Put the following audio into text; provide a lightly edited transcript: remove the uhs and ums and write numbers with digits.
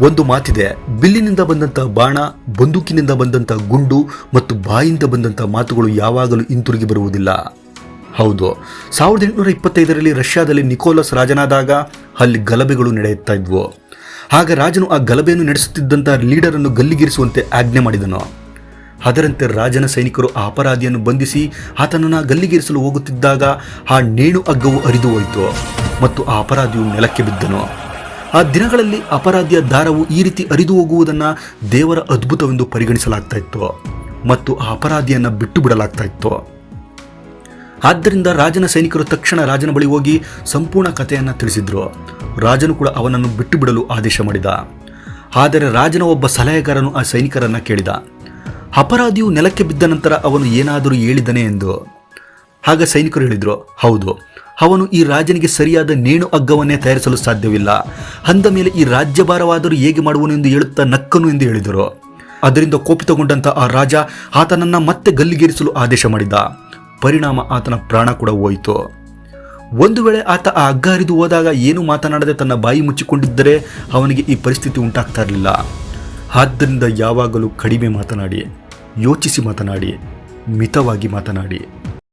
ಒಂದು ಮಾತಿದೆ, ಬಿಲ್ಲಿನಿಂದ ಬಂದಂಥ ಬಾಣ, ಬಂದೂಕಿನಿಂದ ಬಂದಂಥ ಗುಂಡು ಮತ್ತು ಬಾಯಿಂದ ಬಂದಂಥ ಮಾತುಗಳು ಯಾವಾಗಲೂ ಹಿಂತಿರುಗಿ ಬರುವುದಿಲ್ಲ. ಹೌದು, 1825ರಲ್ಲಿ ರಷ್ಯಾದಲ್ಲಿ ನಿಕೋಲಸ್ ರಾಜನಾದಾಗ ಅಲ್ಲಿ ಗಲಭೆಗಳು ನಡೆಯುತ್ತಾ ಇದ್ವು. ಆಗ ರಾಜನು ಆ ಗಲಭೆಯನ್ನು ನಡೆಸುತ್ತಿದ್ದಂಥ ಲೀಡರನ್ನು ಗಲ್ಲಿಗೇರಿಸುವಂತೆ ಆಜ್ಞೆ ಮಾಡಿದನು. ಅದರಂತೆ ರಾಜನ ಸೈನಿಕರು ಆ ಅಪರಾಧಿಯನ್ನು ಬಂಧಿಸಿ ಆತನನ್ನು ಗಲ್ಲಿಗೇರಿಸಲು ಹೋಗುತ್ತಿದ್ದಾಗ ಆ ನೇಣು ಹಗ್ಗವು ಹರಿದು ಹೋಯಿತು ಮತ್ತು ಆ ಅಪರಾಧಿಯು ನೆಲಕ್ಕೆ ಬಿದ್ದನು. ಆ ದಿನಗಳಲ್ಲಿ ಅಪರಾಧಿಯ ದಾರವು ಈ ರೀತಿ ಹರಿದು ಹೋಗುವುದನ್ನು ದೇವರ ಅದ್ಭುತವೆಂದು ಪರಿಗಣಿಸಲಾಗ್ತಾ ಇತ್ತು ಮತ್ತು ಆ ಅಪರಾಧಿಯನ್ನು ಬಿಟ್ಟು ಬಿಡಲಾಗ್ತಾ ಇತ್ತು. ಆದ್ದರಿಂದ ರಾಜನ ಸೈನಿಕರು ತಕ್ಷಣ ರಾಜನ ಬಳಿ ಹೋಗಿ ಸಂಪೂರ್ಣ ಕಥೆಯನ್ನು ತಿಳಿಸಿದ್ರು. ರಾಜನು ಕೂಡ ಅವನನ್ನು ಬಿಟ್ಟು ಬಿಡಲು ಆದೇಶ ಮಾಡಿದ. ಆದರೆ ರಾಜನ ಒಬ್ಬ ಸಲಹೆಗಾರನು ಆ ಸೈನಿಕರನ್ನು ಕೇಳಿದ, ಅಪರಾಧಿಯು ನೆಲಕ್ಕೆ ಬಿದ್ದ ನಂತರ ಅವನು ಏನಾದರೂ ಹೇಳಿದನೇ ಎಂದು. ಆಗ ಸೈನಿಕರು ಹೇಳಿದರು, ಹೌದು, ಅವನು ಈ ರಾಜನಿಗೆ ಸರಿಯಾದ ನೇಣು ಹಗ್ಗವನ್ನೇ ತಯಾರಿಸಲು ಸಾಧ್ಯವಿಲ್ಲ. ಅಂದ ಮೇಲೆ ಈ ರಾಜ್ಯಭಾರವಾದರೂ ಹೇಗೆ ಮಾಡುವನು ಎಂದು ಹೇಳುತ್ತಾ ನಕ್ಕನು ಎಂದು ಹೇಳಿದರು. ಅದರಿಂದ ಕೋಪಿತಗೊಂಡಂಥ ಆ ರಾಜ ಆತನನ್ನು ಮತ್ತೆ ಗಲ್ಲಿಗೇರಿಸಲು ಆದೇಶ ಮಾಡಿದ. ಪರಿಣಾಮ ಆತನ ಪ್ರಾಣ ಕೂಡ ಹೋಯಿತು. ಒಂದು ವೇಳೆ ಆತ ಆ ಹಗ್ಗ ಹರಿದು ಹೋದಾಗ ಏನು ಮಾತನಾಡದೆ ತನ್ನ ಬಾಯಿ ಮುಚ್ಚಿಕೊಂಡಿದ್ದರೆ ಅವನಿಗೆ ಈ ಪರಿಸ್ಥಿತಿ ಉಂಟಾಗ್ತಾ ಇರಲಿಲ್ಲ. ಆದ್ದರಿಂದ ಯಾವಾಗಲೂ ಕಡಿಮೆ ಮಾತನಾಡಿ, ಯೋಚಿಸಿ ಮಾತನಾಡಿ, ಮಿತವಾಗಿ ಮಾತನಾಡಿ.